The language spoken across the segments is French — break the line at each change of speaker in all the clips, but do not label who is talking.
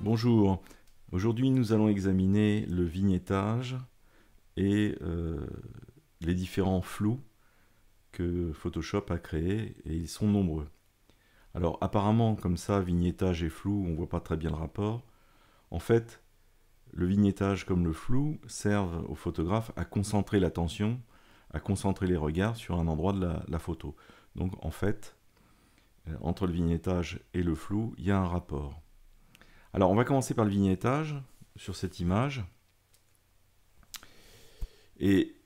Bonjour, aujourd'hui nous allons examiner le vignettage et les différents flous que Photoshop a créés, et ils sont nombreux. Alors apparemment comme ça, vignettage et flou, on ne voit pas très bien le rapport. En fait, le vignettage comme le flou servent au photographe à concentrer l'attention, à concentrer les regards sur un endroit de la photo. Donc en fait, entre le vignettage et le flou, il y a un rapport. Alors on va commencer par le vignettage sur cette image. Et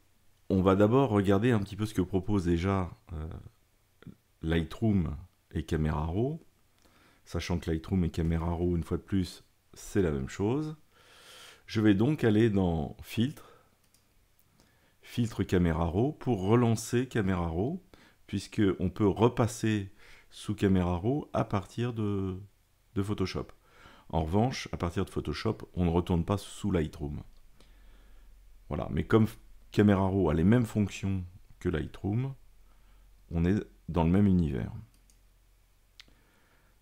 on va d'abord regarder un petit peu ce que propose déjà Lightroom et Camera Raw, sachant que Lightroom et Camera Raw, une fois de plus, c'est la même chose. Je vais donc aller dans Filtre, Filtre Camera Raw, pour relancer Camera Raw, puisqu'on peut repasser sous Camera Raw à partir de Photoshop. En revanche, à partir de Photoshop, on ne retourne pas sous Lightroom. Voilà, mais comme Camera Raw a les mêmes fonctions que Lightroom, on est dans le même univers.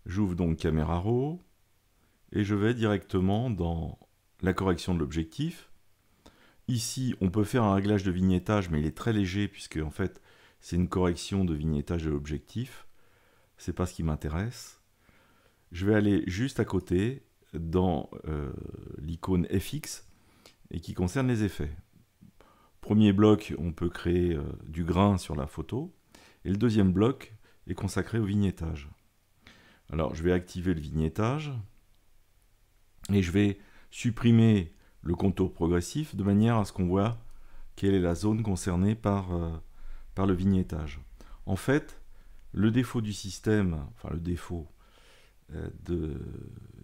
J'ouvre donc Camera Raw et je vais directement dans la correction de l'objectif. Ici, on peut faire un réglage de vignettage, mais il est très léger puisque en fait, c'est une correction de vignettage de l'objectif. C'est pas ce qui m'intéresse. Je vais aller juste à côté dans l'icône FX et qui concerne les effets. Premier bloc, on peut créer du grain sur la photo. Et le deuxième bloc est consacré au vignettage. Alors, je vais activer le vignettage. Et je vais supprimer le contour progressif de manière à ce qu'on voit quelle est la zone concernée par le vignettage. En fait, le défaut du système, enfin le défaut du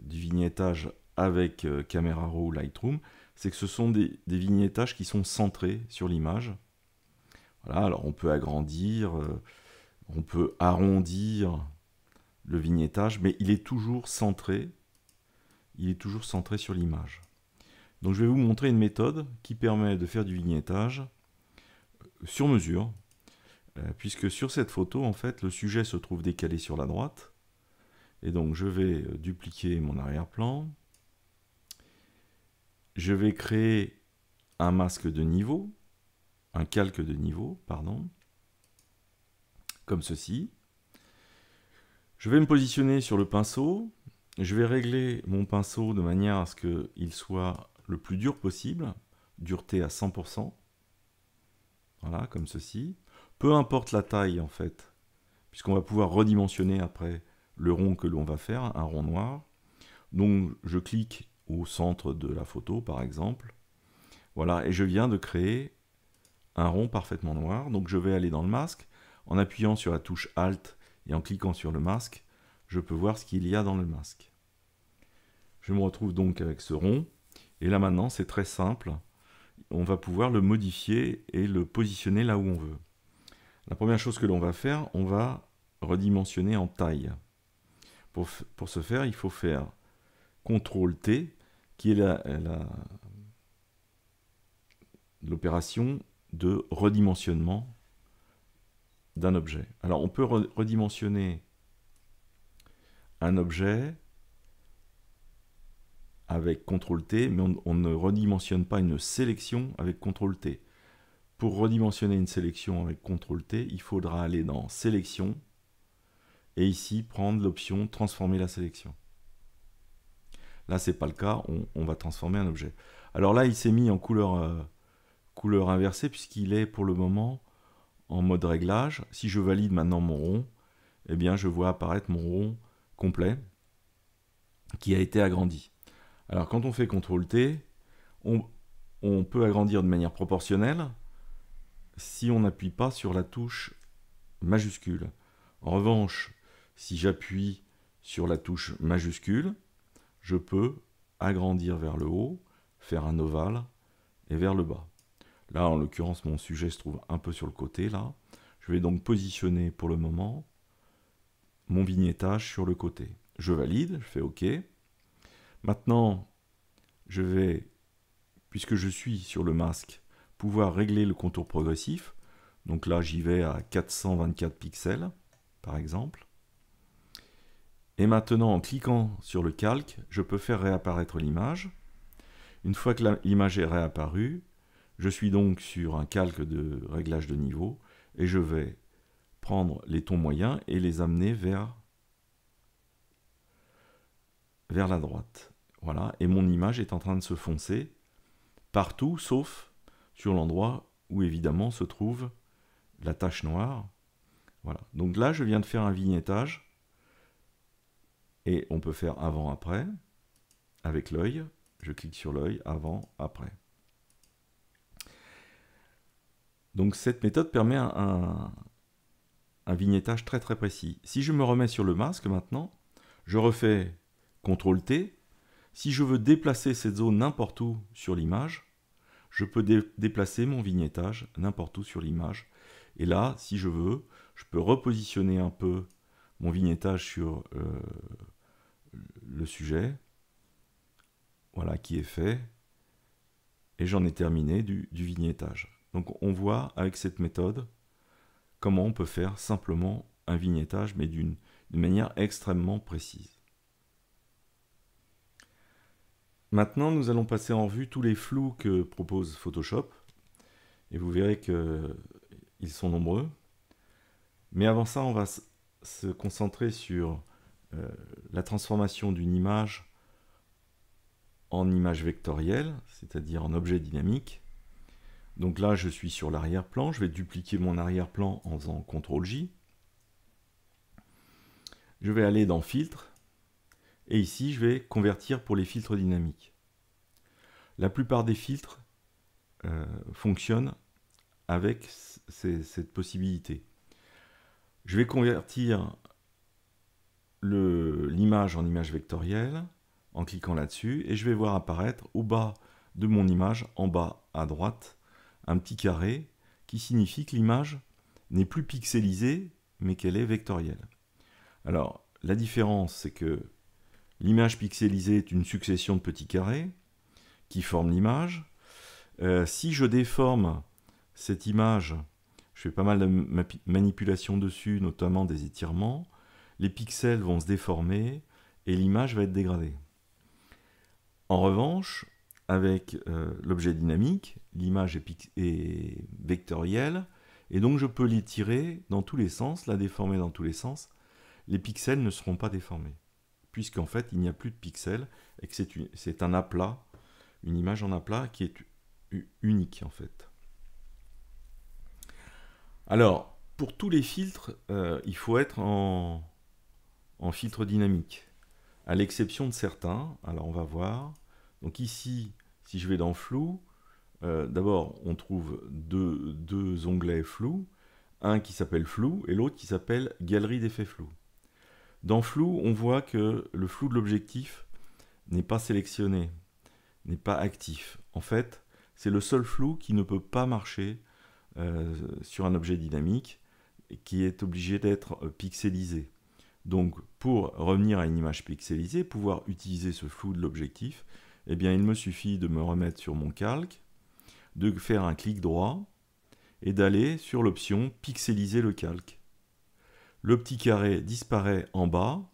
vignettage avec Camera Raw ou Lightroom, c'est que ce sont des vignettages qui sont centrés sur l'image. Voilà, alors on peut agrandir, on peut arrondir le vignettage, mais il est toujours centré. Il est toujours centré sur l'image. Donc je vais vous montrer une méthode qui permet de faire du vignettage sur mesure, puisque sur cette photo, en fait, le sujet se trouve décalé sur la droite. Et donc je vais dupliquer mon arrière-plan. Je vais créer un masque de niveau, un calque de niveau, pardon, comme ceci. Je vais me positionner sur le pinceau. Je vais régler mon pinceau de manière à ce qu'il soit le plus dur possible, dureté à 100%. Voilà, comme ceci. Peu importe la taille, en fait, puisqu'on va pouvoir redimensionner après le rond que l'on va faire, un rond noir. Donc, je clique au centre de la photo, par exemple. Voilà, et je viens de créer un rond parfaitement noir. Donc, je vais aller dans le masque. En appuyant sur la touche Alt et en cliquant sur le masque, je peux voir ce qu'il y a dans le masque. Je me retrouve donc avec ce rond. Et là, maintenant, c'est très simple. On va pouvoir le modifier et le positionner là où on veut. La première chose que l'on va faire, on va redimensionner en taille. Pour ce faire, il faut faire CTRL-T, qui est l'opération de redimensionnement d'un objet. Alors, on peut redimensionner un objet avec CTRL-T, mais on ne redimensionne pas une sélection avec CTRL-T. Pour redimensionner une sélection avec CTRL-T, il faudra aller dans Sélection et ici prendre l'option Transformer la sélection. Là, ce n'est pas le cas, on va transformer un objet. Alors là, il s'est mis en couleur inversée puisqu'il est pour le moment en mode réglage. Si je valide maintenant mon rond, eh bien, je vois apparaître mon rond complet qui a été agrandi. Alors, quand on fait CTRL-T, on peut agrandir de manière proportionnelle si on n'appuie pas sur la touche majuscule. En revanche, si j'appuie sur la touche majuscule, je peux agrandir vers le haut, faire un ovale et vers le bas. Là, en l'occurrence, mon sujet se trouve un peu sur le côté, là. Je vais donc positionner pour le moment mon vignettage sur le côté. Je valide, je fais OK. Maintenant, je vais, puisque je suis sur le masque, pouvoir régler le contour progressif. Donc là, j'y vais à 424 pixels, par exemple. Et maintenant, en cliquant sur le calque, je peux faire réapparaître l'image. Une fois que l'image est réapparue, je suis donc sur un calque de réglage de niveau et je vais prendre les tons moyens et les amener vers la droite. Voilà, et mon image est en train de se foncer partout, sauf sur l'endroit où évidemment se trouve la tache noire. Voilà, donc là je viens de faire un vignettage, et on peut faire avant-après, avec l'œil. Je clique sur l'œil, avant, après. Donc cette méthode permet un vignettage très très précis. Si je me remets sur le masque maintenant, je refais CTRL-T. Si je veux déplacer cette zone n'importe où sur l'image, je peux déplacer mon vignettage n'importe où sur l'image. Et là, si je veux, je peux repositionner un peu mon vignettage sur le sujet. Voilà qui est fait. Et j'en ai terminé du vignettage. Donc on voit avec cette méthode comment on peut faire simplement un vignettage, mais d'une manière extrêmement précise. Maintenant, nous allons passer en revue tous les flous que propose Photoshop. Et vous verrez qu'ils sont nombreux. Mais avant ça, on va se concentrer sur la transformation d'une image en image vectorielle, c'est-à-dire en objet dynamique. Donc là, je suis sur l'arrière-plan. Je vais dupliquer mon arrière-plan en faisant CTRL-J. Je vais aller dans Filtre. Et ici, je vais convertir pour les filtres dynamiques. La plupart des filtres fonctionnent avec cette possibilité. Je vais convertir l'image en image vectorielle en cliquant là-dessus. Et je vais voir apparaître au bas de mon image, en bas à droite, un petit carré qui signifie que l'image n'est plus pixelisée, mais qu'elle est vectorielle. Alors, la différence, c'est que l'image pixelisée est une succession de petits carrés qui forment l'image. Si je déforme cette image, je fais pas mal de manipulations dessus, notamment des étirements, les pixels vont se déformer et l'image va être dégradée. En revanche, avec l'objet dynamique, l'image est vectorielle, et donc je peux l'étirer dans tous les sens, la déformer dans tous les sens. Les pixels ne seront pas déformés, puisqu'en fait il n'y a plus de pixels, et que c'est un aplat, une image en aplat qui est unique en fait. Alors, pour tous les filtres, il faut être en filtre dynamique, à l'exception de certains. Alors on va voir. Donc ici, si je vais dans flou, d'abord on trouve deux onglets flou, un qui s'appelle flou et l'autre qui s'appelle galerie d'effets flous. Dans flou, on voit que le flou de l'objectif n'est pas sélectionné, n'est pas actif. En fait, c'est le seul flou qui ne peut pas marcher sur un objet dynamique et qui est obligé d'être pixelisé. Donc, pour revenir à une image pixelisée, pouvoir utiliser ce flou de l'objectif, eh bien, il me suffit de me remettre sur mon calque, de faire un clic droit et d'aller sur l'option pixeliser le calque. Le petit carré disparaît en bas,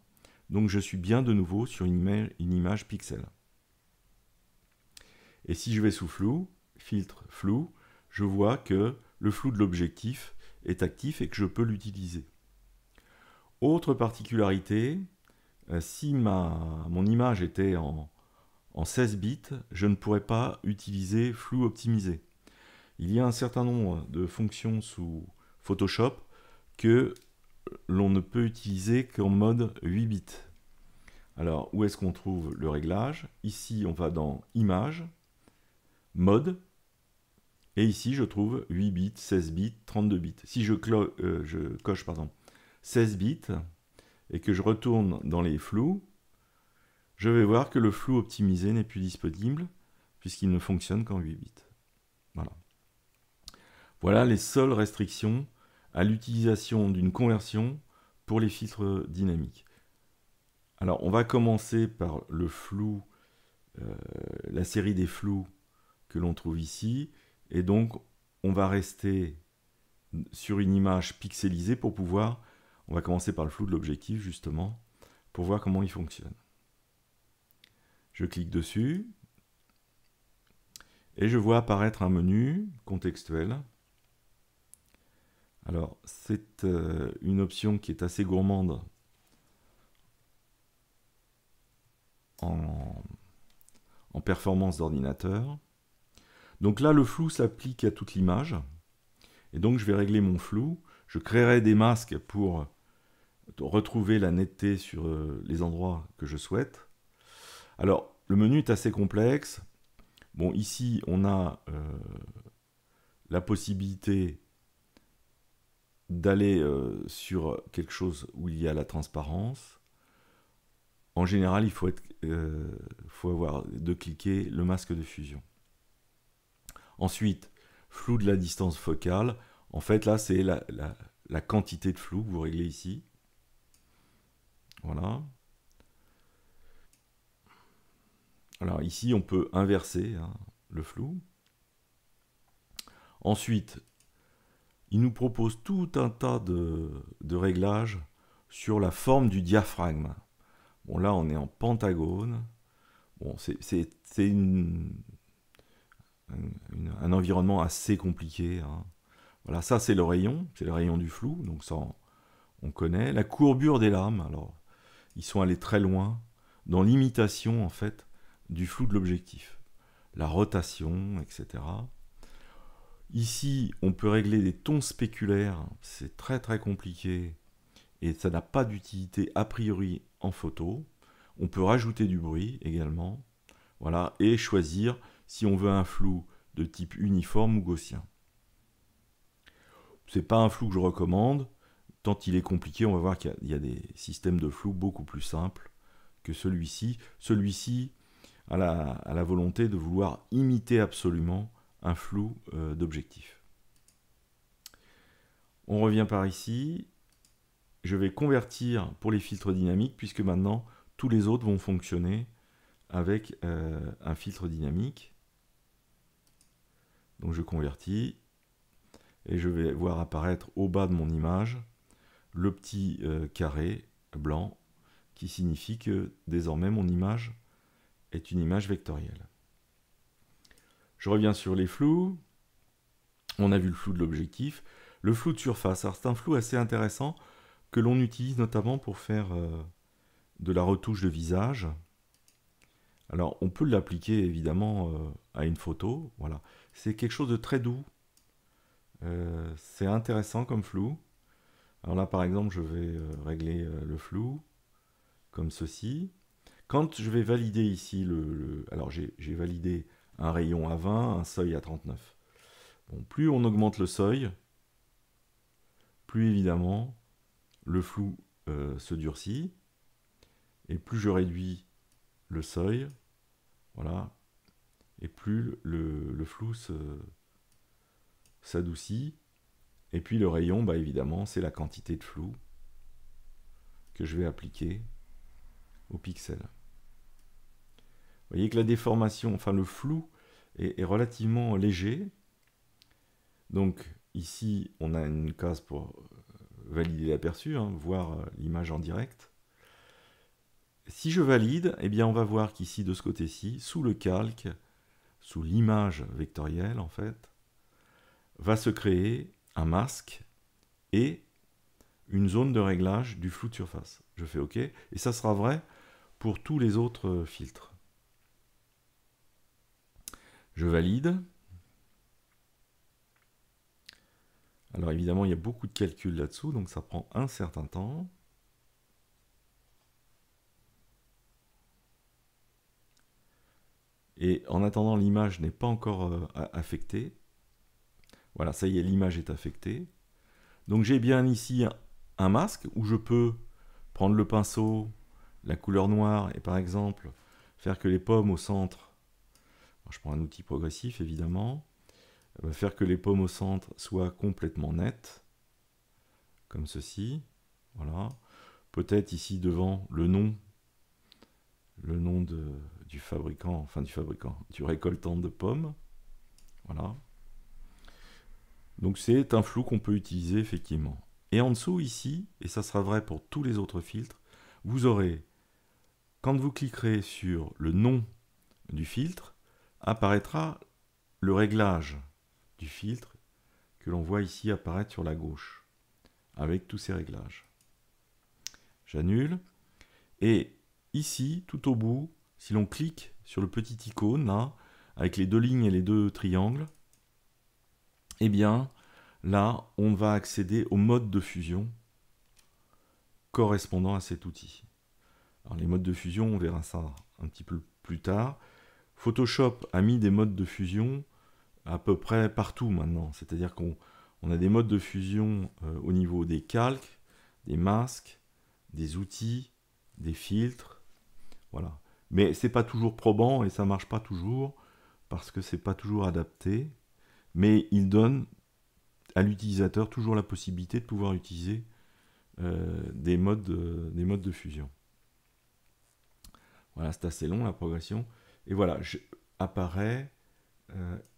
donc je suis bien de nouveau sur une image pixel. Et si je vais sous flou, filtre flou, je vois que le flou de l'objectif est actif et que je peux l'utiliser. Autre particularité, si mon image était en 16 bits, je ne pourrais pas utiliser flou optimisé. Il y a un certain nombre de fonctions sous Photoshop que l'on ne peut utiliser qu'en mode 8 bits. Alors, où est-ce qu'on trouve le réglage? Ici, on va dans Images, Mode, et ici, je trouve 8 bits, 16 bits, 32 bits. Si je coche 16 bits et que je retourne dans les flous, je vais voir que le flou optimisé n'est plus disponible puisqu'il ne fonctionne qu'en 8 bits. Voilà. Voilà les seules restrictions à l'utilisation d'une conversion pour les filtres dynamiques. Alors, on va commencer par le flou, la série des flous que l'on trouve ici. Et donc, on va rester sur une image pixelisée pour pouvoir... On va commencer par le flou de l'objectif, justement, pour voir comment il fonctionne. Je clique dessus et je vois apparaître un menu contextuel. Alors, c'est une option qui est assez gourmande en performance d'ordinateur. Donc là, le flou s'applique à toute l'image. Et donc, je vais régler mon flou. Je créerai des masques pour retrouver la netteté sur les endroits que je souhaite. Alors, le menu est assez complexe. Bon, ici, on a la possibilité d'aller sur quelque chose où il y a la transparence. En général, il faut avoir de cliquer le masque de fusion. Ensuite, flou de la distance focale. En fait, là, c'est la quantité de flou que vous réglez ici. Voilà. Alors ici, on peut inverser le flou. Ensuite, il nous propose tout un tas de réglages sur la forme du diaphragme. Bon, là, on est en pentagone. Bon, c'est un environnement assez compliqué. Voilà, ça, c'est le rayon du flou, donc ça, on connaît. La courbure des lames, alors, ils sont allés très loin dans l'imitation, en fait, du flou de l'objectif. La rotation, etc. Ici, on peut régler des tons spéculaires, c'est très très compliqué et ça n'a pas d'utilité a priori en photo. On peut rajouter du bruit également, voilà, et choisir si on veut un flou de type uniforme ou gaussien. C'est pas un flou que je recommande, tant il est compliqué, on va voir qu'il y a des systèmes de flou beaucoup plus simples que celui-ci. Celui-ci a la volonté de vouloir imiter absolument un flou d'objectif. On revient par ici. Je vais convertir pour les filtres dynamiques, puisque maintenant, tous les autres vont fonctionner avec un filtre dynamique. Donc je convertis, et je vais voir apparaître au bas de mon image le petit carré blanc, qui signifie que désormais mon image est une image vectorielle. Je reviens sur les flous. On a vu le flou de l'objectif. Le flou de surface, alors c'est un flou assez intéressant que l'on utilise notamment pour faire de la retouche de visage. Alors on peut l'appliquer évidemment à une photo. Voilà. C'est quelque chose de très doux. C'est intéressant comme flou. Alors là par exemple je vais régler le flou comme ceci. Quand je vais valider ici alors j'ai validé un rayon à 20, un seuil à 39. Bon, plus on augmente le seuil, plus évidemment le flou se durcit, et plus je réduis le seuil, voilà, et plus le flou s'adoucit, et puis le rayon, bah, évidemment, c'est la quantité de flou que je vais appliquer au pixel. Vous voyez que la déformation, enfin le flou est relativement léger. Donc ici, on a une case pour valider l'aperçu, voir l'image en direct. Si je valide, eh bien on va voir qu'ici, de ce côté-ci, sous le calque, sous l'image vectorielle en fait, va se créer un masque et une zone de réglage du flou de surface. Je fais OK, et ça sera vrai pour tous les autres filtres. Je valide. Alors évidemment, il y a beaucoup de calculs là-dessous, donc ça prend un certain temps. Et en attendant, l'image n'est pas encore affectée. Voilà, ça y est, l'image est affectée. Donc j'ai bien ici un masque où je peux prendre le pinceau, la couleur noire, et par exemple, faire que les pommes au centre, je prends un outil progressif évidemment, faire que les pommes au centre soient complètement nettes, comme ceci. Voilà. Peut-être ici devant le nom du fabricant, enfin du récoltant de pommes. Voilà. Donc c'est un flou qu'on peut utiliser effectivement. Et en dessous ici, et ça sera vrai pour tous les autres filtres, vous aurez, quand vous cliquerez sur le nom du filtre, apparaîtra le réglage du filtre que l'on voit ici apparaître sur la gauche, avec tous ces réglages. J'annule. Et ici, tout au bout, si l'on clique sur le petit icône, là, avec les deux lignes et les deux triangles, eh bien, là, on va accéder au mode de fusion correspondant à cet outil. Alors, les modes de fusion, on verra ça un petit peu plus tard. Photoshop a mis des modes de fusion à peu près partout maintenant. C'est-à-dire qu'on a des modes de fusion au niveau des calques, des masques, des outils, des filtres. Voilà. Mais c'est pas toujours probant et ça marche pas toujours parce que c'est pas toujours adapté. Mais il donne à l'utilisateur toujours la possibilité de pouvoir utiliser des modes de fusion. Voilà, c'est assez long la progression. Et voilà, apparaît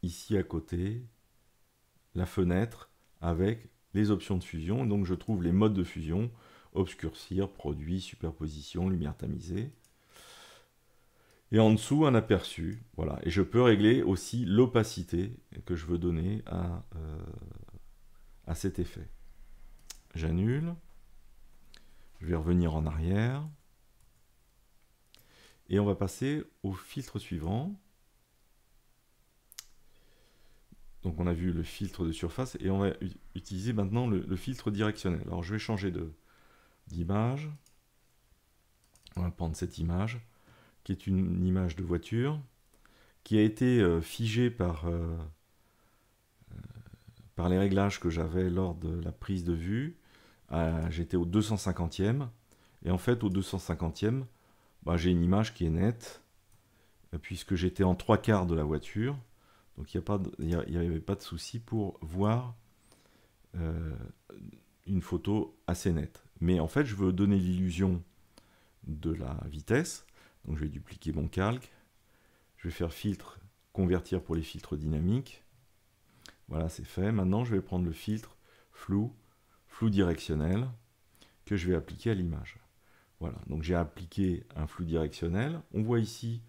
ici à côté la fenêtre avec les options de fusion. Donc je trouve les modes de fusion, obscurcir, produit, superposition, lumière tamisée. Et en dessous, un aperçu. Voilà. Et je peux régler aussi l'opacité que je veux donner à cet effet. J'annule. Je vais revenir en arrière. Et on va passer au filtre suivant. Donc on a vu le filtre de surface et on va utiliser maintenant le filtre directionnel. Alors je vais changer d'image. On va prendre cette image, qui est une image de voiture, qui a été figée par les réglages que j'avais lors de la prise de vue. J'étais au 250e, et en fait au 250e, j'ai une image qui est nette, puisque j'étais en 3/4 de la voiture, donc il n'y avait pas de souci pour voir une photo assez nette. Mais en fait, je veux donner l'illusion de la vitesse, donc je vais dupliquer mon calque, je vais faire filtre, convertir pour les filtres dynamiques. Voilà, c'est fait. Maintenant, je vais prendre le filtre flou directionnel, que je vais appliquer à l'image. Voilà, donc j'ai appliqué un flou directionnel. On voit ici,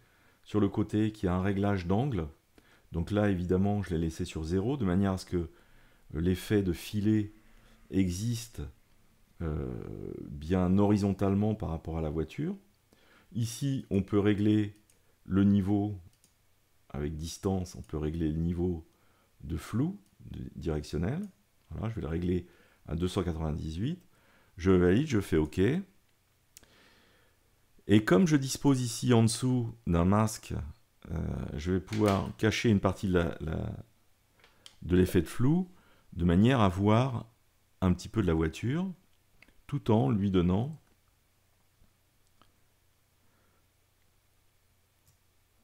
sur le côté, qu'il y a un réglage d'angle. Donc là, évidemment, je l'ai laissé sur 0, de manière à ce que l'effet de filet existe bien horizontalement par rapport à la voiture. Ici, on peut régler le niveau, avec distance, on peut régler le niveau de flou directionnel. Voilà, je vais le régler à 298. Je valide, je fais OK. Et comme je dispose ici en dessous d'un masque, je vais pouvoir cacher une partie de l'effet de flou, de manière à voir un petit peu de la voiture, tout en lui donnant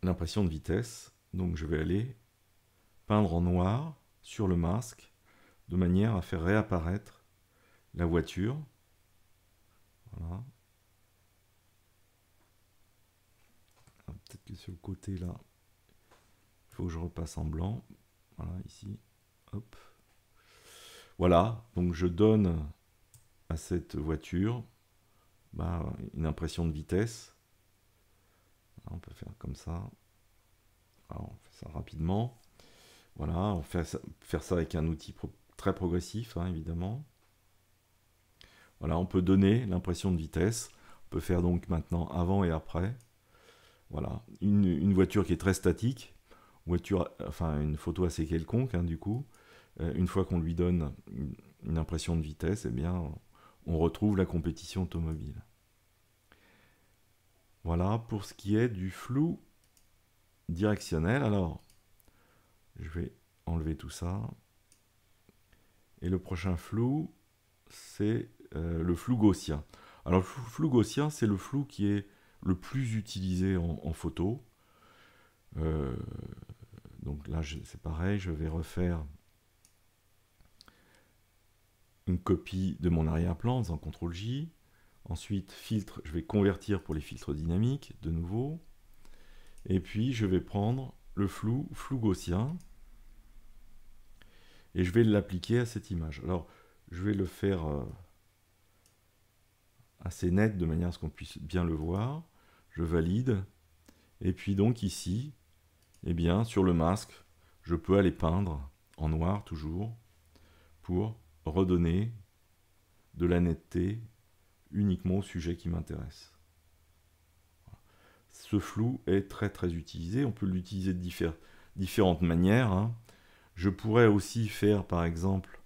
l'impression de vitesse. Donc je vais aller peindre en noir sur le masque, de manière à faire réapparaître la voiture. Voilà. Peut-être que sur le côté là, il faut que je repasse en blanc. Voilà, ici. Hop. Voilà, donc je donne à cette voiture une impression de vitesse. On peut faire comme ça. Alors, on fait ça rapidement. Voilà, on fait faire ça avec un outil très progressif, hein, évidemment. Voilà, on peut donner l'impression de vitesse. On peut faire donc maintenant avant et après. Voilà, une voiture qui est très statique, une photo assez quelconque, hein, du coup. Une fois qu'on lui donne une impression de vitesse, eh bien, on retrouve la compétition automobile. Voilà pour ce qui est du flou directionnel. Alors, je vais enlever tout ça. Et le prochain flou, c'est le flou gaussien. Alors, le flou gaussien, c'est le flou qui est le plus utilisé en photo. Donc là, c'est pareil, je vais refaire une copie de mon arrière-plan en faisant CTRL-J. Ensuite, filtre, je vais convertir pour les filtres dynamiques, de nouveau. Et puis, je vais prendre le flou gaussien. Et je vais l'appliquer à cette image. Alors, je vais le faire assez net de manière à ce qu'on puisse bien le voir. Je valide. Et puis donc ici, eh bien, sur le masque, je peux aller peindre en noir toujours pour redonner de la netteté uniquement au sujet qui m'intéresse. Ce flou est très utilisé. On peut l'utiliser de différentes manières, hein. Je pourrais aussi faire, par exemple,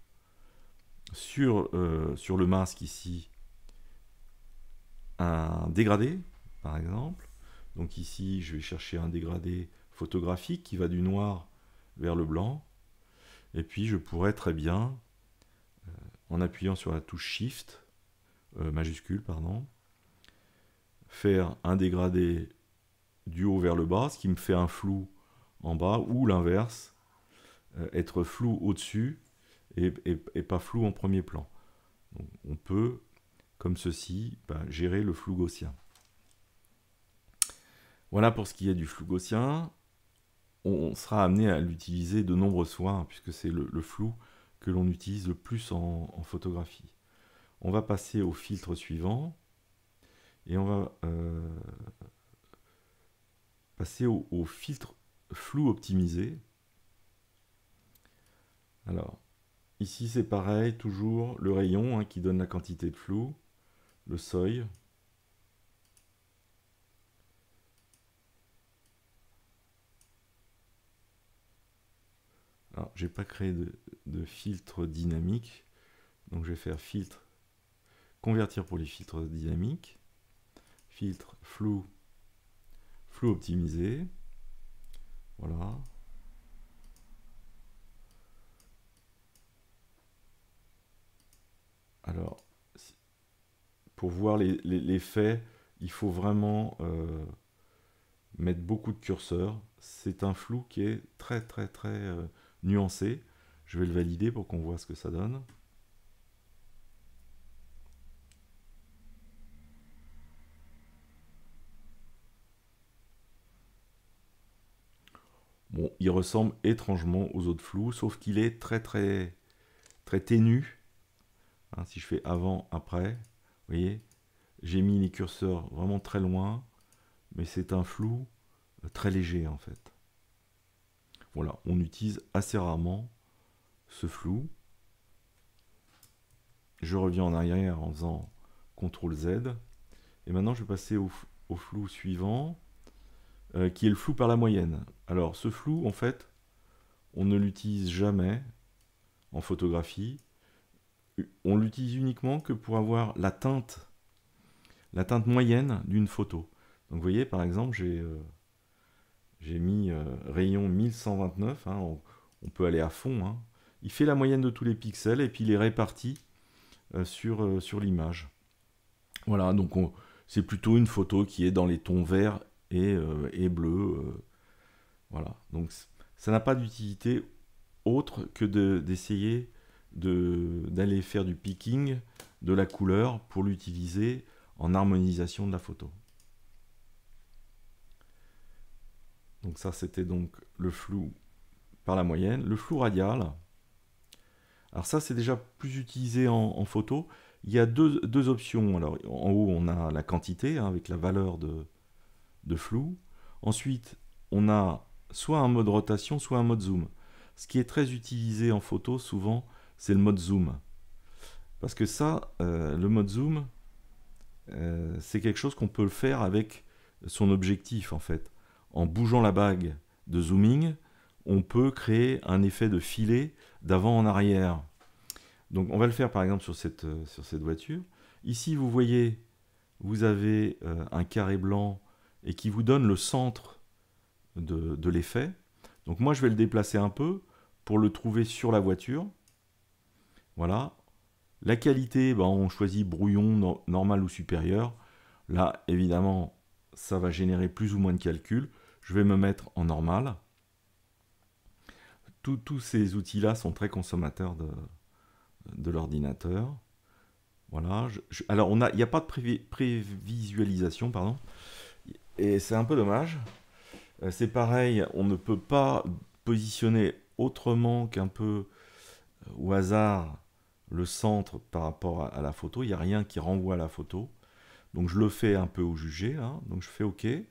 sur le masque ici, un dégradé, par exemple. Donc ici, je vais chercher un dégradé photographique qui va du noir vers le blanc. Et puis, je pourrais très bien, en appuyant sur la touche Shift, majuscule, pardon, faire un dégradé du haut vers le bas, ce qui me fait un flou en bas, ou l'inverse, être flou au-dessus et pas flou en premier plan. Donc, on peut, comme ceci, gérer le flou gaussien. Voilà pour ce qui est du flou gaussien. On sera amené à l'utiliser de nombreuses fois, hein, puisque c'est le flou que l'on utilise le plus en photographie. On va passer au filtre suivant, et on va passer au filtre flou optimisé. Alors, ici c'est pareil, toujours le rayon, hein, qui donne la quantité de flou, le seuil. Alors, j'ai pas créé de filtre dynamique, donc je vais faire filtre, convertir pour les filtres dynamiques, filtre flou optimisé, voilà. Alors, pour voir l'effet, il faut vraiment mettre beaucoup de curseurs. C'est un flou qui est très nuancé. Je vais le valider pour qu'on voit ce que ça donne. Bon, il ressemble étrangement aux autres flous, sauf qu'il est très ténu. Hein, si je fais avant, après, vous voyez, j'ai mis les curseurs vraiment très loin, mais c'est un flou très léger en fait. Voilà, on utilise assez rarement ce flou. Je reviens en arrière en faisant CTRL Z. Et maintenant, je vais passer au flou suivant, qui est le flou par la moyenne. Alors, ce flou, en fait, on ne l'utilise jamais en photographie. On l'utilise uniquement que pour avoir la teinte moyenne d'une photo. Donc, vous voyez, par exemple, j'ai mis rayon 1129, hein, on peut aller à fond, hein. Il fait la moyenne de tous les pixels et puis il est réparti sur l'image. Voilà, donc c'est plutôt une photo qui est dans les tons verts et bleus. Voilà, donc ça n'a pas d'utilité autre que d'essayer d'aller faire du picking de la couleur pour l'utiliser en harmonisation de la photo. Donc ça, c'était donc le flou par la moyenne. Le flou radial, alors ça, c'est déjà plus utilisé en photo. Il y a deux options. Alors, en haut, on a la quantité, hein, avec la valeur de flou. Ensuite, on a soit un mode rotation, soit un mode zoom. Ce qui est très utilisé en photo, souvent, c'est le mode zoom. Parce que ça, le mode zoom, c'est quelque chose qu'on peut le faire avec son objectif, en fait. En bougeant la bague de zooming, on peut créer un effet de filet d'avant en arrière. Donc on va le faire par exemple sur cette voiture. Ici vous voyez, vous avez un carré blanc et qui vous donne le centre de l'effet. Donc moi je vais le déplacer un peu pour le trouver sur la voiture. Voilà. La qualité, on choisit brouillon normal ou supérieur. Là évidemment ça va générer plus ou moins de calculs. Je vais me mettre en normal. Tous ces outils-là sont très consommateurs de l'ordinateur. Voilà. Alors, il n'y a pas de prévisualisation, pardon. Et c'est un peu dommage. C'est pareil, on ne peut pas positionner autrement qu'un peu au hasard le centre par rapport à la photo. Il n'y a rien qui renvoie à la photo. Donc je le fais un peu au jugé, là. Donc je fais OK. Et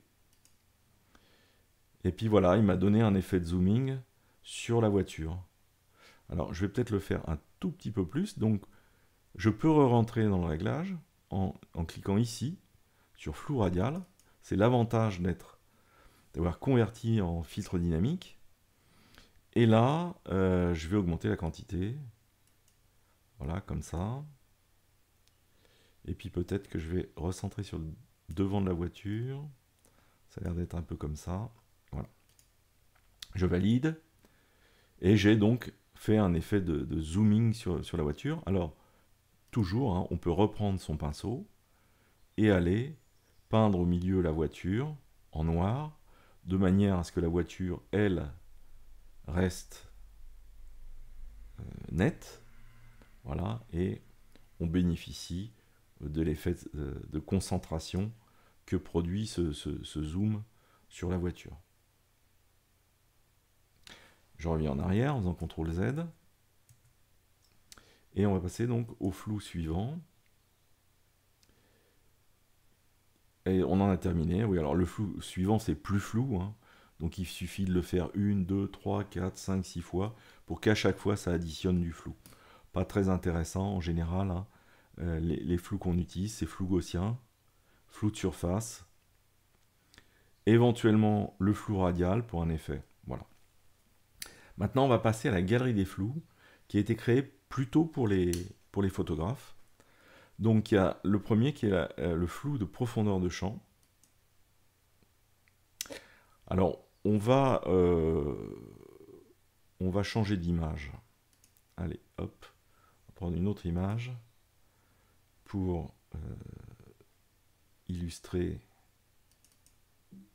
puis voilà, il m'a donné un effet de zooming sur la voiture. Alors je vais peut-être le faire un tout petit peu plus. Donc je peux re-rentrer dans le réglage en cliquant ici sur flou radial. C'est l'avantage d'avoir converti en filtre dynamique. Et là, je vais augmenter la quantité. Voilà, comme ça. Et puis peut-être que je vais recentrer sur le devant de la voiture. Ça a l'air d'être un peu comme ça. Voilà. Je valide. Et j'ai donc fait un effet de zooming sur la voiture. Alors, toujours, hein, on peut reprendre son pinceau et aller peindre au milieu la voiture en noir, de manière à ce que la voiture, elle, reste nette. Voilà, et on bénéficie de l'effet de concentration que produit ce zoom sur la voiture. Je reviens en arrière en faisant CTRL Z. Et on va passer donc au flou suivant. Et on en a terminé. Oui, alors le flou suivant, c'est plus flou, hein. Donc il suffit de le faire 1, 2, 3, 4, 5, 6 fois pour qu'à chaque fois, ça additionne du flou. Pas très intéressant en général, hein. Les flous qu'on utilise, c'est flou gaussien, flou de surface, éventuellement le flou radial pour un effet. Voilà. Maintenant, on va passer à la galerie des flous, qui a été créée plutôt pour les photographes. Donc, il y a le premier qui est le flou de profondeur de champ. Alors, on va changer d'image. Allez, hop, on va prendre une autre image pour illustrer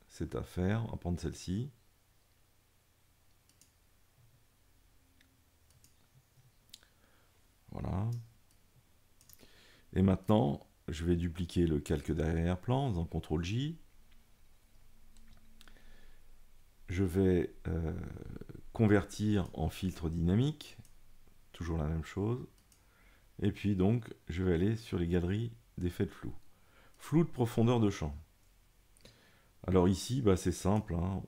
cette affaire. On va prendre celle-ci. Voilà. Et maintenant, je vais dupliquer le calque d'arrière-plan en faisant CTRL-J. Je vais convertir en filtre dynamique, toujours la même chose. Et puis donc, je vais aller sur les galeries d'effets de flou. Flou de profondeur de champ. Alors ici, bah, c'est simple, hein,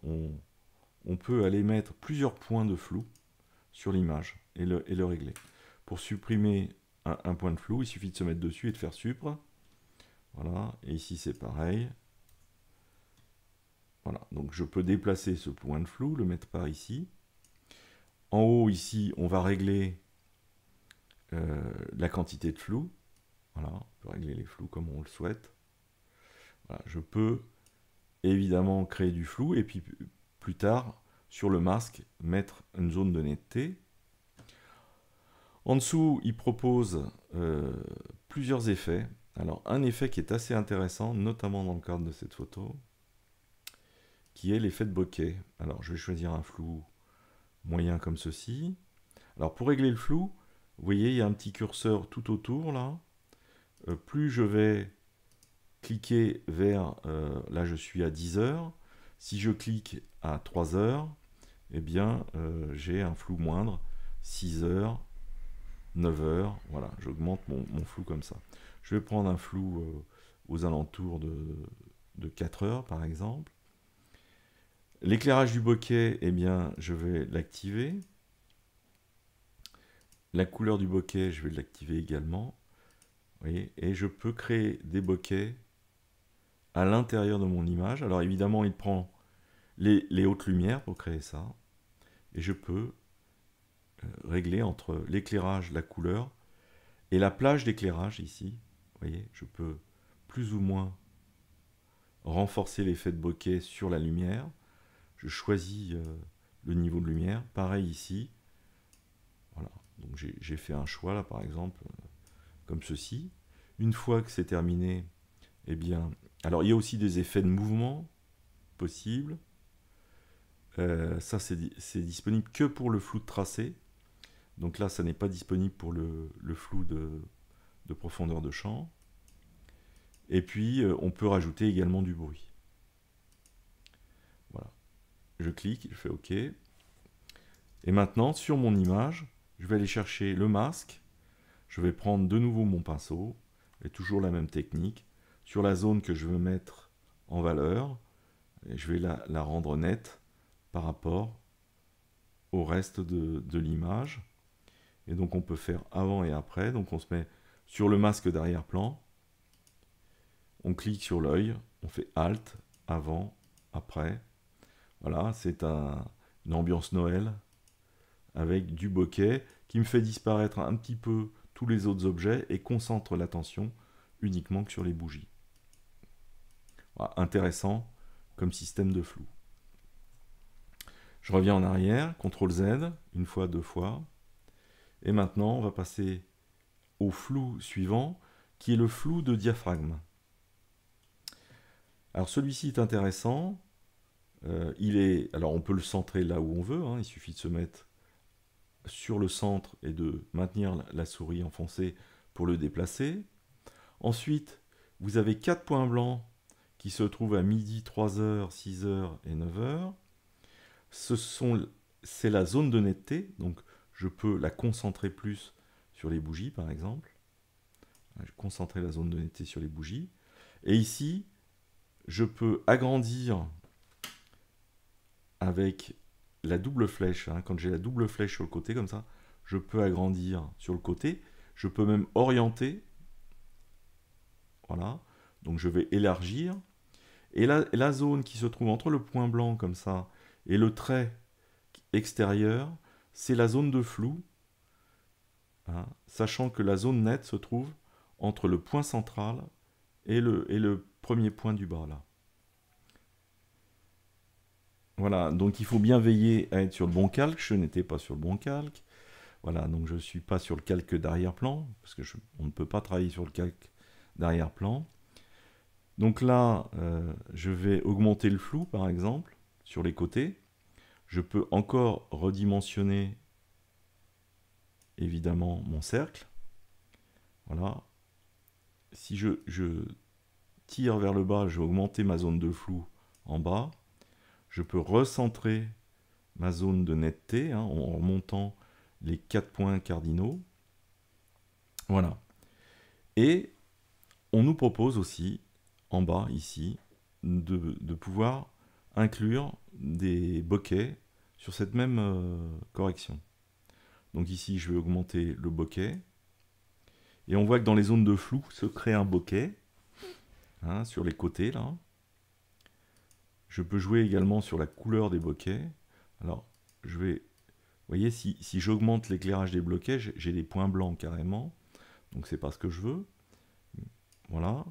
on peut aller mettre plusieurs points de flou sur l'image et le régler. Pour supprimer un point de flou, il suffit de se mettre dessus et de faire supr. Voilà, et ici c'est pareil. Voilà, donc je peux déplacer ce point de flou, le mettre par ici. En haut, ici, on va régler la quantité de flou. Voilà, on peut régler les flous comme on le souhaite. Voilà, je peux évidemment créer du flou et puis plus tard, sur le masque, mettre une zone de netteté. En dessous, il propose plusieurs effets. Alors, un effet qui est assez intéressant, notamment dans le cadre de cette photo, qui est l'effet de bokeh. Alors, je vais choisir un flou moyen comme ceci. Alors, pour régler le flou, vous voyez, il y a un petit curseur tout autour, là. Plus je vais cliquer vers, là je suis à 10 heures. Si je clique à 3 heures, eh bien, j'ai un flou moindre, 6 heures, 9 heures, voilà, j'augmente mon flou comme ça. Je vais prendre un flou aux alentours de 4 heures, par exemple. L'éclairage du bokeh, eh bien, je vais l'activer. La couleur du bokeh, je vais l'activer également. Vous voyez, et je peux créer des bokehs à l'intérieur de mon image. Alors évidemment, il prend les hautes lumières pour créer ça. Et je peux régler entre l'éclairage, la couleur et la plage d'éclairage ici. Vous voyez, je peux plus ou moins renforcer l'effet de bokeh sur la lumière. Je choisis le niveau de lumière. Pareil ici. Voilà. Donc j'ai fait un choix là, par exemple, comme ceci. Une fois que c'est terminé, eh bien, alors il y a aussi des effets de mouvement possibles. Ça, c'est disponible que pour le flou de tracé. Donc là, ça n'est pas disponible pour le flou de profondeur de champ. Et puis, on peut rajouter également du bruit. Voilà. Je clique, je fais OK. Et maintenant, sur mon image, je vais aller chercher le masque. Je vais prendre de nouveau mon pinceau, et toujours la même technique. sur la zone que je veux mettre en valeur, et je vais la rendre nette par rapport au reste de l'image. Et donc on peut faire avant et après. Donc on se met sur le masque d'arrière-plan, on clique sur l'œil, on fait Alt, avant, après. Voilà, c'est une ambiance Noël avec du bokeh qui me fait disparaître un petit peu tous les autres objets et concentre l'attention uniquement que sur les bougies. Voilà, intéressant comme système de flou. Je reviens en arrière, CTRL Z, une fois, deux fois. Et maintenant, on va passer au flou suivant, qui est le flou de diaphragme. Alors celui-ci est intéressant. Alors on peut le centrer là où on veut, hein, il suffit de se mettre sur le centre et de maintenir la souris enfoncée pour le déplacer. Ensuite, vous avez 4 points blancs qui se trouvent à midi, 3h, 6h et 9h. C'est la zone de netteté, donc je peux la concentrer plus sur les bougies par exemple. Je vais concentrer la zone de netteté sur les bougies. Et ici, je peux agrandir avec la double flèche. Hein. Quand j'ai la double flèche sur le côté comme ça, je peux agrandir sur le côté. Je peux même orienter. Voilà. Donc je vais élargir. Et la zone qui se trouve entre le point blanc comme ça et le trait extérieur, c'est la zone de flou. Hein, sachant que la zone nette se trouve entre le point central et le premier point du bas là. Voilà, donc il faut bien veiller à être sur le bon calque. Je n'étais pas sur le bon calque. Voilà, donc je ne suis pas sur le calque d'arrière-plan, parce que on ne peut pas travailler sur le calque d'arrière-plan. Donc là, je vais augmenter le flou, par exemple, sur les côtés. Je peux encore redimensionner, évidemment, mon cercle. Voilà. Si je tire vers le bas, je vais augmenter ma zone de flou en bas. Je peux recentrer ma zone de netteté, hein, en remontant les 4 points cardinaux. Voilà. Et on nous propose aussi, en bas, ici, de pouvoir inclure des bokeh sur cette même correction. Donc ici, je vais augmenter le bokeh. Et on voit que dans les zones de flou se crée un bokeh, hein, sur les côtés, là. Je peux jouer également sur la couleur des bokehs. Alors, je vais... Vous voyez, si j'augmente l'éclairage des bokehs, j'ai des points blancs carrément. Donc, c'est pas ce que je veux. Voilà.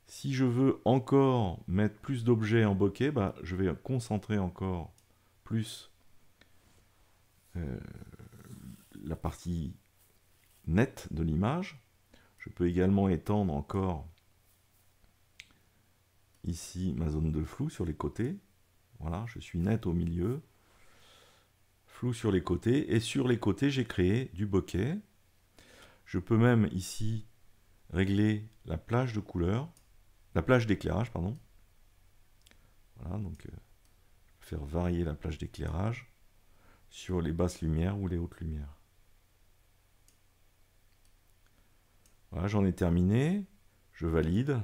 Si je veux encore mettre plus d'objets en bokeh, bah, je vais concentrer encore plus la partie nette de l'image. Je peux également étendre encore ici ma zone de flou sur les côtés. Voilà, je suis net au milieu. Flou sur les côtés. Et sur les côtés, j'ai créé du bokeh. Je peux même ici régler la plage de couleur, la plage d'éclairage, pardon. Voilà, donc faire varier la plage d'éclairage sur les basses lumières ou les hautes lumières. Voilà, j'en ai terminé. Je valide.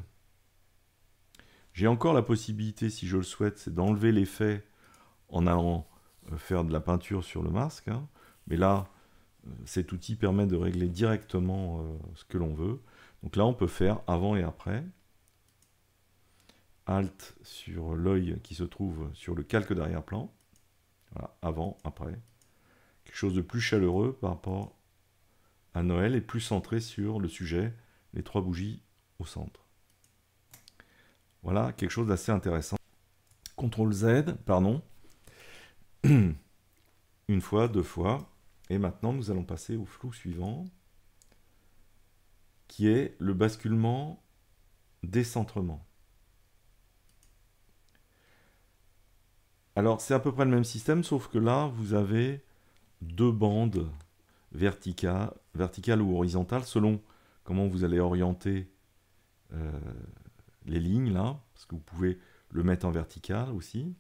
J'ai encore la possibilité, si je le souhaite, c'est d'enlever l'effet en allant faire de la peinture sur le masque. Hein. Mais là, cet outil permet de régler directement ce que l'on veut. Donc là, on peut faire avant et après. Alt sur l'œil qui se trouve sur le calque d'arrière-plan. Voilà, avant, après. Quelque chose de plus chaleureux par rapport à Noël et plus centré sur le sujet, les 3 bougies au centre. Voilà, quelque chose d'assez intéressant. CTRL Z, pardon. Une fois, deux fois. Et maintenant, nous allons passer au flou suivant, qui est le basculement décentrement. Alors, c'est à peu près le même système, sauf que là, vous avez 2 bandes verticales ou horizontales, selon comment vous allez orienter les lignes, là, parce que vous pouvez le mettre en vertical aussi.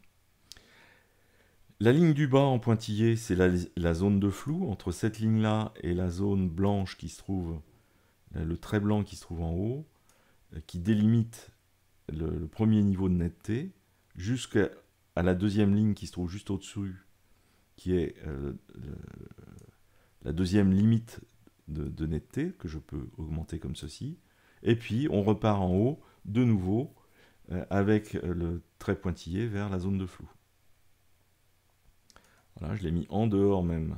La ligne du bas en pointillé, c'est la zone de flou, entre cette ligne-là et la zone blanche qui se trouve, le trait blanc qui se trouve en haut. qui délimite le premier niveau de netteté jusqu'à la deuxième ligne qui se trouve juste au-dessus, qui est la deuxième limite de netteté, que je peux augmenter comme ceci. Et puis, on repart en haut, de nouveau, avec le trait pointillé vers la zone de flou. Voilà, je l'ai mis en dehors même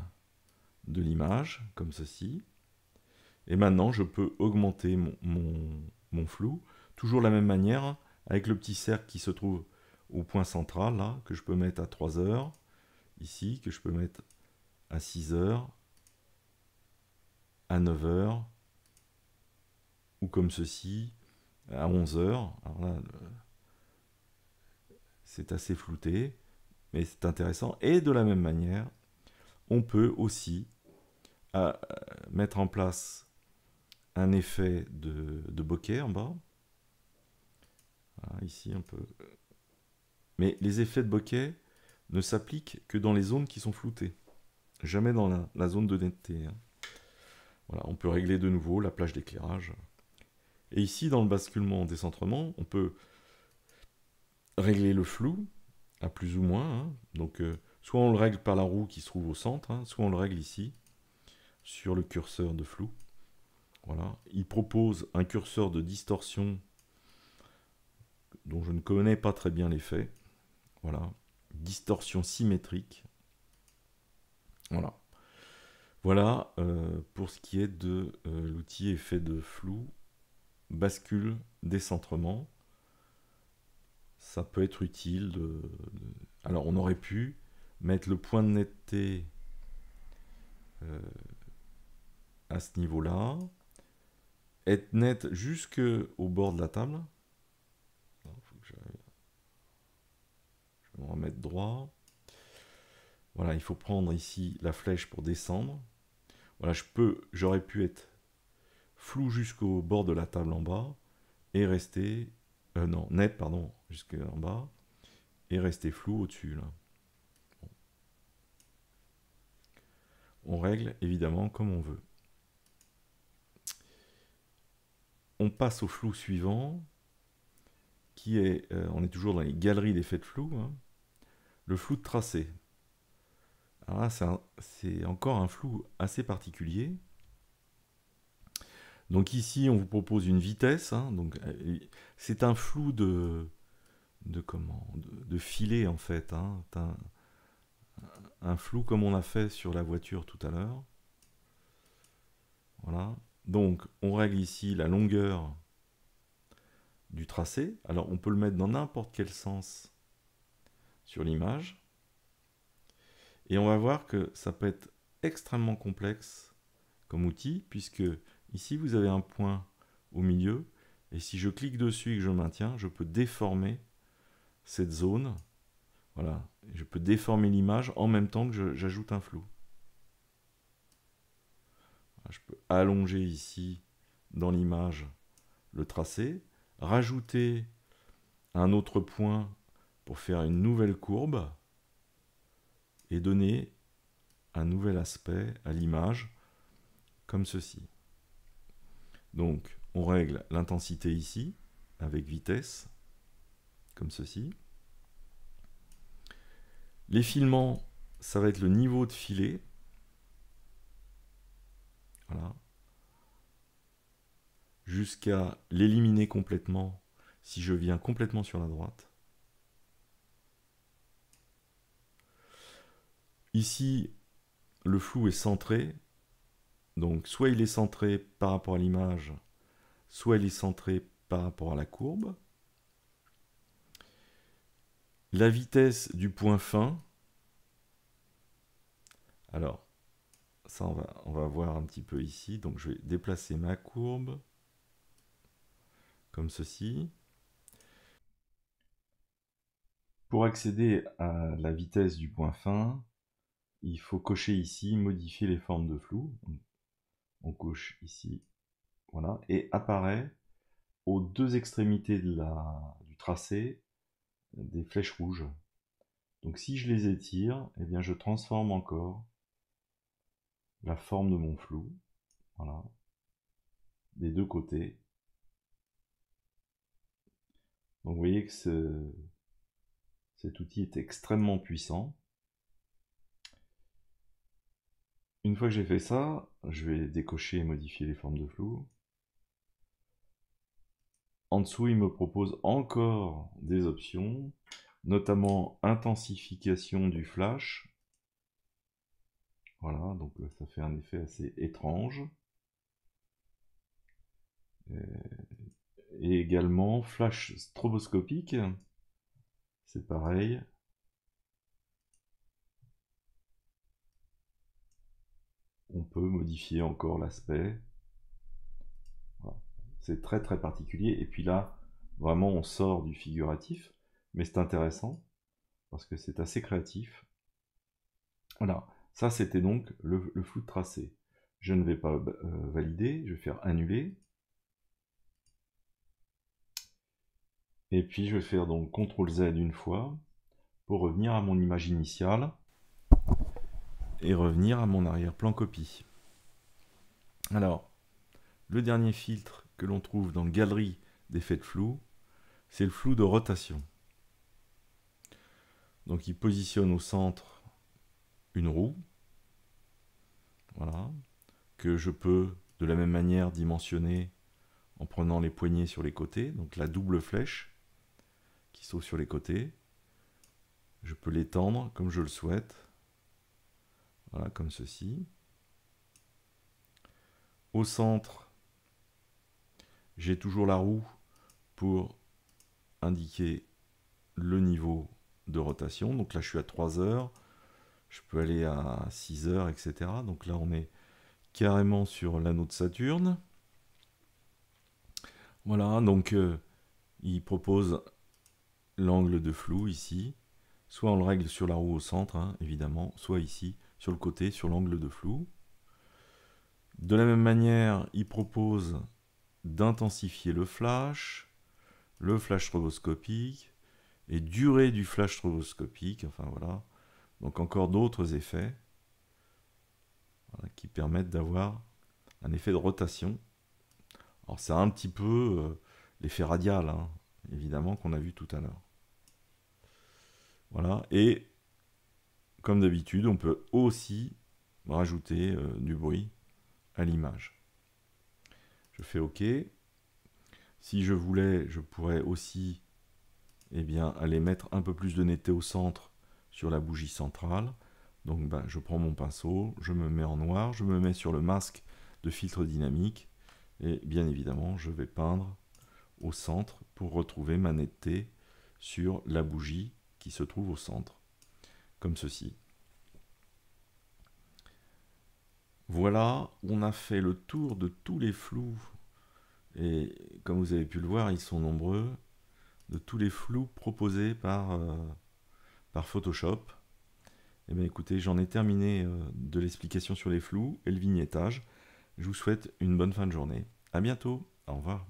de l'image, comme ceci. Et maintenant, je peux augmenter mon flou, toujours de la même manière, avec le petit cercle qui se trouve au point central, là, que je peux mettre à 3 heures, ici, que je peux mettre à 6 heures, à 9 heures, ou comme ceci, à 11 heures. Alors là, c'est assez flouté, mais c'est intéressant. Et de la même manière, on peut aussi mettre en place un effet de bokeh en bas. Voilà, ici un peu. Mais les effets de bokeh ne s'appliquent que dans les zones qui sont floutées, jamais dans la zone de netteté. Voilà, on peut régler de nouveau la plage d'éclairage. Et ici, dans le basculement décentrement, on peut régler le flou à plus ou moins. Donc, soit on le règle par la roue qui se trouve au centre, soit on le règle ici, sur le curseur de flou. Voilà. Il propose un curseur de distorsion dont je ne connais pas très bien l'effet. Voilà. Distorsion symétrique. Voilà. Voilà pour ce qui est de l'outil effet de flou, bascule, décentrement. Ça peut être utile Alors on aurait pu mettre le point de netteté à ce niveau-là, être net jusqu'au bord de la table. Faut que je vais me remettre droit. Voilà, il faut prendre ici la flèche pour descendre. Voilà, j'aurais pu être flou jusqu'au bord de la table en bas et rester non, net pardon, jusqu'en bas et rester flou au-dessus là. Bon. On règle évidemment comme on veut. On passe au flou suivant qui est, on est toujours dans les galeries d'effets de flou, le flou de tracé. Alors là, c'est encore un flou assez particulier. Donc ici, on vous propose une vitesse. Donc c'est un flou de filet en fait. Un flou comme on a fait sur la voiture tout à l'heure. Voilà. Donc on règle ici la longueur du tracé. Alors on peut le mettre dans n'importe quel sens sur l'image. Et on va voir que ça peut être extrêmement complexe comme outil, puisque ici vous avez un point au milieu, et si je clique dessus et que je maintiens, je peux déformer cette zone. Voilà, je peux déformer l'image en même temps que j'ajoute un flou. Je peux allonger ici dans l'image le tracé, rajouter un autre point pour faire une nouvelle courbe et donner un nouvel aspect à l'image comme ceci. Donc on règle l'intensité ici avec vitesse comme ceci. Les filements, ça va être le niveau de filet. Voilà. Jusqu'à l'éliminer complètement si je viens complètement sur la droite. Ici, le flou est centré. Donc soit il est centré par rapport à l'image, soit il est centré par rapport à la courbe. La vitesse du point fin. Alors, ça on va voir un petit peu ici. Donc je vais déplacer ma courbe comme ceci. Pour accéder à la vitesse du point fin, il faut cocher ici, modifier les formes de flou. On coche ici, voilà, et apparaît aux deux extrémités du tracé des flèches rouges. Donc si je les étire, eh bien je transforme encore la forme de mon flou, voilà, des deux côtés. Donc vous voyez que cet outil est extrêmement puissant. Une fois que j'ai fait ça, je vais décocher et modifier les formes de flou. En dessous, il me propose encore des options, notamment intensification du flash. Voilà, donc là, ça fait un effet assez étrange. Et également flash stroboscopique, c'est pareil. On peut modifier encore l'aspect. Voilà. C'est très très particulier. Et puis là, vraiment, on sort du figuratif, mais c'est intéressant parce que c'est assez créatif. Voilà, ça c'était donc le flou de tracé. Je ne vais pas valider, je vais faire annuler. Et puis je vais faire donc CTRL Z une fois pour revenir à mon image initiale et revenir à mon arrière-plan copie. Alors, le dernier filtre que l'on trouve dans Galerie d'effets de flou, c'est le flou de rotation. Donc il positionne au centre une roue, voilà, que je peux de la même manière dimensionner en prenant les poignées sur les côtés, donc la double flèche qui sauve sur les côtés. Je peux l'étendre comme je le souhaite, voilà, comme ceci. Au centre, j'ai toujours la roue pour indiquer le niveau de rotation. Donc là, je suis à 3 heures. Je peux aller à 6 heures, etc. Donc là, on est carrément sur l'anneau de Saturne. Voilà, donc il propose l'angle de flou ici. Soit on le règle sur la roue au centre, hein, évidemment, soit ici, sur le côté, sur l'angle de flou. De la même manière, il propose d'intensifier le flash stroboscopique, et durée du flash stroboscopique, enfin voilà. Donc encore d'autres effets, voilà, qui permettent d'avoir un effet de rotation. Alors c'est un petit peu l'effet radial, hein, évidemment, qu'on a vu tout à l'heure. Voilà, et comme d'habitude, on peut aussi rajouter du bruit à l'image. Je fais OK. Si je voulais, je pourrais aussi aller mettre un peu plus de netteté au centre sur la bougie centrale. Donc je prends mon pinceau, je me mets en noir, je me mets sur le masque de filtre dynamique et bien évidemment je vais peindre au centre pour retrouver ma netteté sur la bougie qui se trouve au centre, comme ceci. Voilà, on a fait le tour de tous les flous et comme vous avez pu le voir, ils sont nombreux, de tous les flous proposés par Photoshop. Eh bien écoutez, j'en ai terminé de l'explication sur les flous et le vignettage. Je vous souhaite une bonne fin de journée. À bientôt. Au revoir.